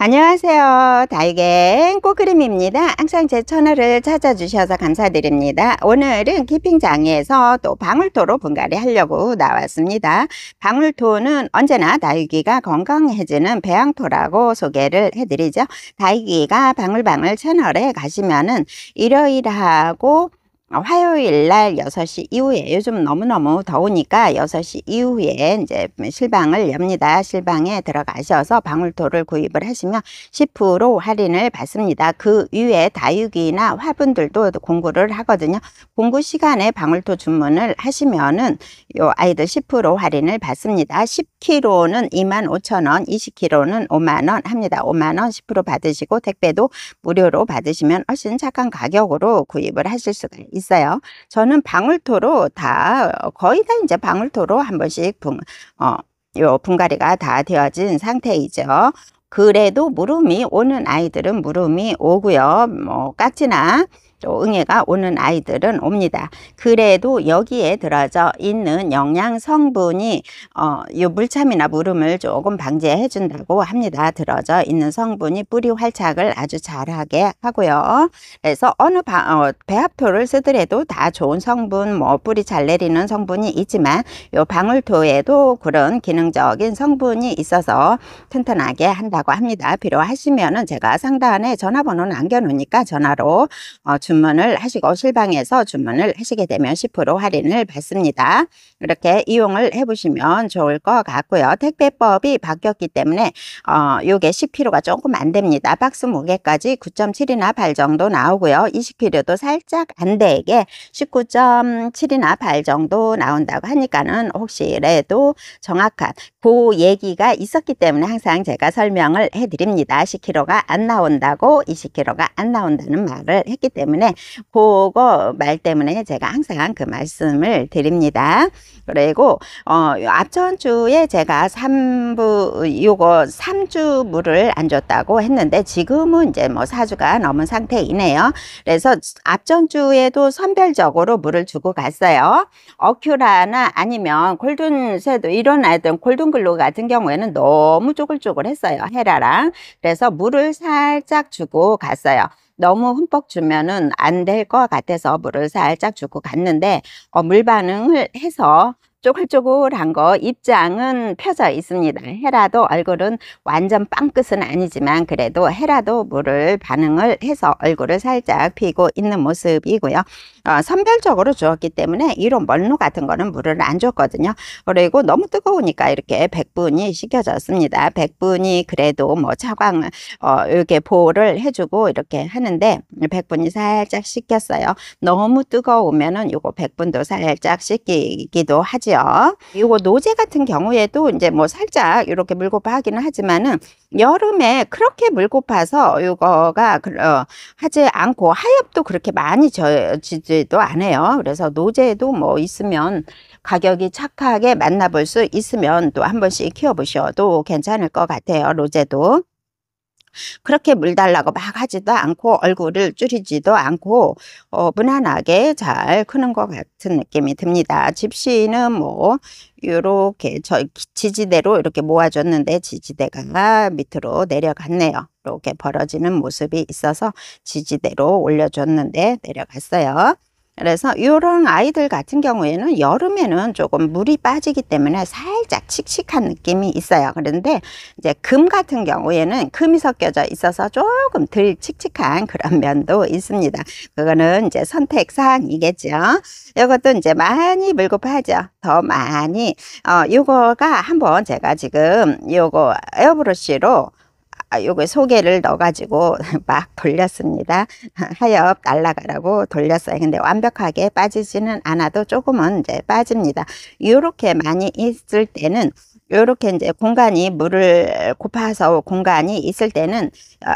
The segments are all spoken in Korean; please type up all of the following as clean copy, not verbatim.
안녕하세요. 다육의 꽃그림입니다. 항상 제 채널을 찾아주셔서 감사드립니다. 오늘은 키핑장에서 또 방울토로 분갈이 하려고 나왔습니다. 방울토는 언제나 다육이가 건강해지는 배양토라고 소개를 해드리죠. 다육이가 방울방울 채널에 가시면은 일요일하고 화요일 날 6시 이후에, 요즘 너무너무 더우니까 6시 이후에 이제 실방을 엽니다. 실방에 들어가셔서 방울토를 구입을 하시면 10% 할인을 받습니다. 그 위에 다육이나 화분들도 공구를 하거든요. 공구 시간에 방울토 주문을 하시면은 요 아이들 10% 할인을 받습니다. 10kg는 25,000원, 20kg는 50,000원 합니다. 50,000원 10% 받으시고 택배도 무료로 받으시면 훨씬 착한 가격으로 구입을 하실 수가 있어요. 저는 방울토로 거의 다 이제 방울토로 한 번씩 요 분갈이가 다 되어진 상태이죠. 그래도 물음이 오는 아이들은 물음이 오고요. 깍지나 또 응애가 오는 아이들은 옵니다. 그래도 여기에 들어져 있는 영양 성분이 요 물참이나 물음을 조금 방지해 준다고 합니다. 들어져 있는 성분이 뿌리 활착을 아주 잘하게 하고요. 그래서 어느 배합토를 쓰더라도 다 좋은 성분, 뿌리 잘 내리는 성분이 있지만 요 방울토에도 그런 기능적인 성분이 있어서 튼튼하게 한다고 합니다. 필요하시면은 제가 상단에 전화번호 남겨 놓으니까 전화로 주문을 하시고 실방에서 주문을 하시게 되면 10% 할인을 받습니다. 이렇게 이용을 해보시면 좋을 것 같고요. 택배법이 바뀌었기 때문에 요게 10kg가 조금 안 됩니다. 박스 무게까지 9.7이나 8 정도 나오고요. 20kg도 살짝 안 되게 19.7이나 8 정도 나온다고 하니까는 혹시라도 정확한 그 얘기가 있었기 때문에 항상 제가 설명을 해드립니다. 10kg가 안 나온다고 20kg가 안 나온다는 말을 했기 때문에 그거 말 때문에 제가 항상 그 말씀을 드립니다. 그리고 앞전 주에 제가 3주 물을 안 줬다고 했는데 지금은 이제 4주가 넘은 상태이네요. 그래서 앞전 주에도 선별적으로 물을 주고 갔어요. 어큐라나 아니면 골든새도 이런 아이들, 골든글로 같은 경우에는 너무 쪼글쪼글했어요. 헤라랑. 그래서 물을 살짝 주고 갔어요. 너무 흠뻑 주면은 안 될 것 같아서 물을 살짝 주고 갔는데 물 반응을 해서 쪼글쪼글한 거 입장은 펴져 있습니다. 헤라도 얼굴은 완전 빵끝은 아니지만 그래도 헤라도 물을 반응을 해서 얼굴을 살짝 피고 있는 모습이고요. 선별적으로 주었기 때문에 이런 멀루 같은 거는 물을 안 줬거든요. 그리고 너무 뜨거우니까 이렇게 백분이 식혀졌습니다. 백분이 그래도 차광을 이렇게 보호를 해주고 이렇게 하는데 백분이 살짝 식혔어요. 너무 뜨거우면은 요거 백분도 살짝 식히기도 하지요. 이거 노제 같은 경우에도 이제 살짝 이렇게 물고파 하기는 하지만은 여름에 그렇게 물고파서 이거가 하지 않고 하엽도 그렇게 많이 져지지도 않아요. 그래서 노제도 있으면 가격이 착하게 만나볼 수 있으면 또 한 번씩 키워보셔도 괜찮을 것 같아요. 노제도. 그렇게 물 달라고 막 하지도 않고 얼굴을 줄이지도 않고 무난하게 잘 크는 것 같은 느낌이 듭니다. 집시는 요렇게 지지대로 이렇게 모아줬는데 지지대가 밑으로 내려갔네요. 이렇게 벌어지는 모습이 있어서 지지대로 올려줬는데 내려갔어요. 그래서 이런 아이들 같은 경우에는 여름에는 조금 물이 빠지기 때문에 살짝 칙칙한 느낌이 있어요. 그런데 이제 금 같은 경우에는 금이 섞여져 있어서 조금 덜 칙칙한 그런 면도 있습니다. 그거는 이제 선택사항이겠죠. 이것도 이제 많이 물고파하죠. 더 많이. 요거가 한번 제가 지금 요거 에어브러쉬로 요거 소개를 넣어가지고 막 돌렸습니다. 하엽 날라가라고 돌렸어요. 근데 완벽하게 빠지지는 않아도 조금은 이제 빠집니다. 요렇게 많이 있을 때는 요렇게 이제 공간이 물을 고파서 공간이 있을 때는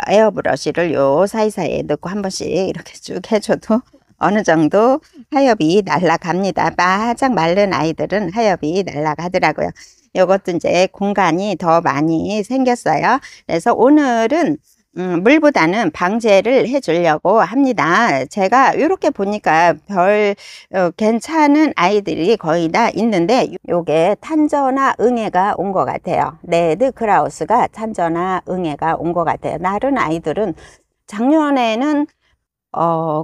에어브러쉬를 요 사이사이에 넣고 한 번씩 이렇게 쭉 해줘도 어느 정도 하엽이 날아갑니다. 바짝 마른 아이들은 하엽이 날아가더라고요. 이것도 이제 공간이 더 많이 생겼어요. 그래서 오늘은 물보다는 방제를 해 주려고 합니다. 제가 이렇게 보니까 괜찮은 아이들이 거의 다 있는데, 요게 탄저나 응애가 온 것 같아요. 레드 크라우스가 탄저나 응애가 온 것 같아요. 다른 아이들은 작년에는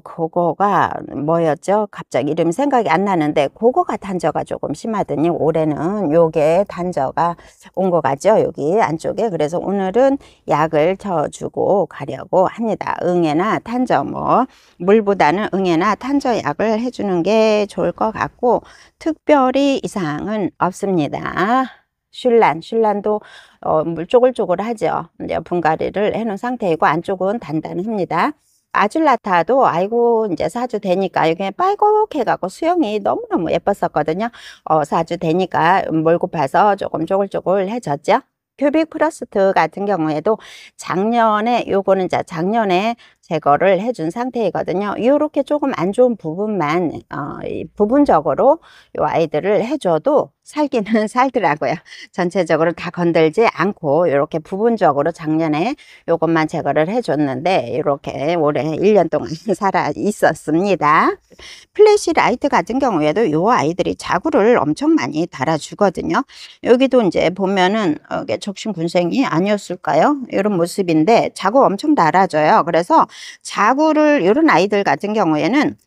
그거가 뭐였죠? 갑자기 이름 생각이 안 나는데, 그거가 단저가 조금 심하더니 올해는 요게 단저가 온 것 같죠? 여기 안쪽에. 그래서 오늘은 약을 쳐주고 가려고 합니다. 응애나 탄저, 물보다는 응애나 탄저 약을 해주는 게 좋을 것 같고, 특별히 이상은 없습니다. 슐란도 물 쪼글쪼글하죠. 이제 분갈이를 해놓은 상태이고, 안쪽은 단단합니다. 아줄라타도 아이고 이제 4주 되니까 이게 빨갛게 갖고 수영이 너무너무 예뻤었거든요. 4주 되니까 물 고파서 조금 쪼글쪼글해졌죠. 큐빅 프로스트 같은 경우에도 작년에, 요거는 이제 작년에 제거를 해준 상태이거든요. 이렇게 조금 안 좋은 부분만 부분적으로 요 아이들을 해줘도 살기는 살더라고요. 전체적으로 다 건들지 않고 이렇게 부분적으로 작년에 요것만 제거를 해줬는데, 이렇게 올해 1년 동안 살아 있었습니다. 플래시 라이트 같은 경우에도 요 아이들이 자구를 엄청 많이 달아주거든요. 여기도 이제 보면은 이게 적신군생이 아니었을까요? 이런 모습인데 자구 엄청 달아줘요. 그래서 자구를, 이런 아이들 같은 경우에는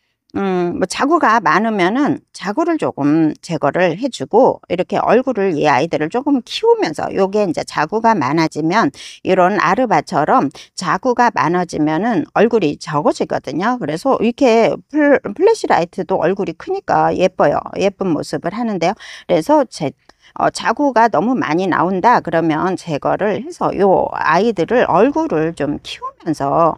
자구가 많으면은 자구를 조금 제거를 해주고, 이렇게 얼굴을, 이 아이들을 조금 키우면서, 요게 이제 자구가 많아지면, 이런 아르바처럼 자구가 많아지면은 얼굴이 적어지거든요. 그래서 이렇게 플래시라이트도 얼굴이 크니까 예뻐요. 예쁜 모습을 하는데요. 그래서 자구가 너무 많이 나온다 그러면 제거를 해서 요 아이들을 얼굴을 좀 키워서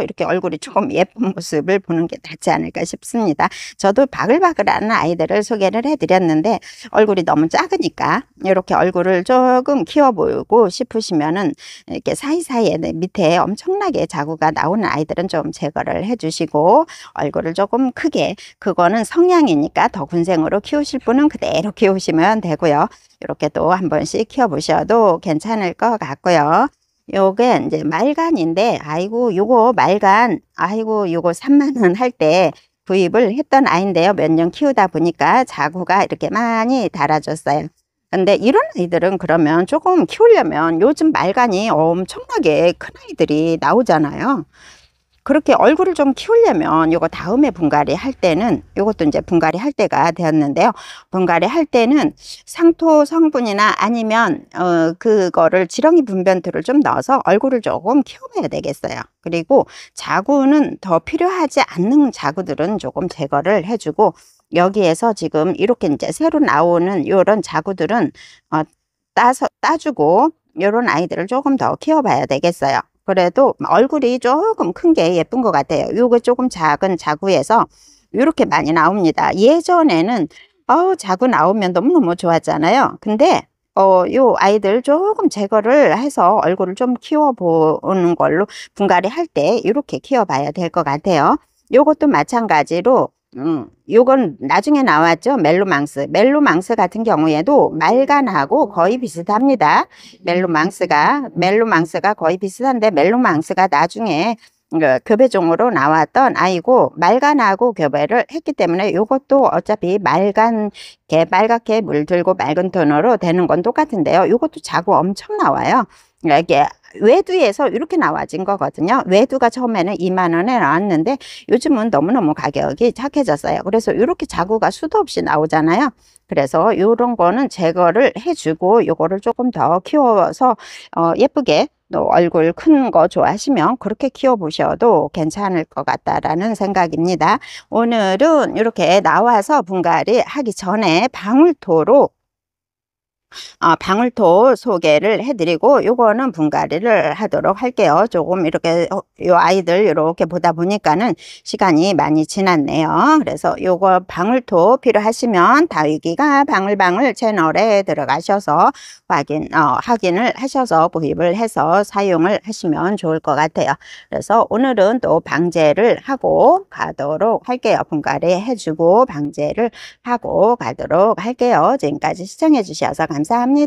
이렇게 얼굴이 조금 예쁜 모습을 보는 게 낫지 않을까 싶습니다. 저도 바글바글한 아이들을 소개를 해드렸는데, 얼굴이 너무 작으니까 이렇게 얼굴을 조금 키워보고 싶으시면은 이렇게 사이사이에 밑에 엄청나게 자구가 나오는 아이들은 좀 제거를 해주시고, 얼굴을 조금 크게, 그거는 성향이니까 더 군생으로 키우실 분은 그대로 키우시면 되고요. 이렇게 또 한 번씩 키워보셔도 괜찮을 것 같고요. 요게 이제 말간인데, 아이고 요거 말간, 아이고 요거 3만 원 할 때 구입을 했던 아이인데요. 몇 년 키우다 보니까 자구가 이렇게 많이 달아줬어요. 근데 이런 아이들은 그러면 조금 키우려면, 요즘 말간이 엄청나게 큰 아이들이 나오잖아요. 그렇게 얼굴을 좀 키우려면 요거 다음에 분갈이 할 때는, 요것도 이제 분갈이 할 때가 되었는데요. 분갈이 할 때는 상토 성분이나 아니면 그거를 지렁이 분변토를 좀 넣어서 얼굴을 조금 키워봐야 되겠어요. 그리고 자구는 더 필요하지 않는 자구들은 조금 제거를 해주고, 여기에서 지금 이렇게 이제 새로 나오는 요런 자구들은 따주고, 요런 아이들을 조금 더 키워봐야 되겠어요. 그래도 얼굴이 조금 큰 게 예쁜 것 같아요. 요거 조금 작은 자구에서 이렇게 많이 나옵니다. 예전에는 자구 나오면 너무너무 좋았잖아요. 근데 요 아이들 조금 제거를 해서 얼굴을 좀 키워보는 걸로 분갈이 할 때 이렇게 키워봐야 될 것 같아요. 요것도 마찬가지로 요건 나중에 나왔죠. 멜로망스 같은 경우에도 말간하고 거의 비슷합니다. 멜로망스가 거의 비슷한데, 멜로망스가 나중에 교배종으로 나왔던 아이고, 말간하고 교배를 했기 때문에 요것도 어차피 빨갛게 물들고 맑은 톤으로 되는 건 똑같은데요. 요것도 자구 엄청 나와요. 이게 외두에서 이렇게 나와진 거거든요. 외두가 처음에는 2만 원에 나왔는데 요즘은 너무너무 가격이 착해졌어요. 그래서 이렇게 자구가 수도 없이 나오잖아요. 그래서 이런 거는 제거를 해주고, 요거를 조금 더 키워서 예쁘게, 또 얼굴 큰 거 좋아하시면 그렇게 키워보셔도 괜찮을 것 같다라는 생각입니다. 오늘은 이렇게 나와서 분갈이 하기 전에 방울토 소개를 해드리고, 요거는 분갈이를 하도록 할게요. 조금 이렇게 요 아이들 이렇게 보다 보니까는 시간이 많이 지났네요. 그래서 요거 방울토 필요하시면 다위기가 방울방울 채널에 들어가셔서 확인을 하셔서 구입을 해서 사용을 하시면 좋을 것 같아요. 그래서 오늘은 또 방제를 하고 가도록 할게요. 분갈이 해주고 방제를 하고 가도록 할게요. 지금까지 시청해 주셔서 감사합니다.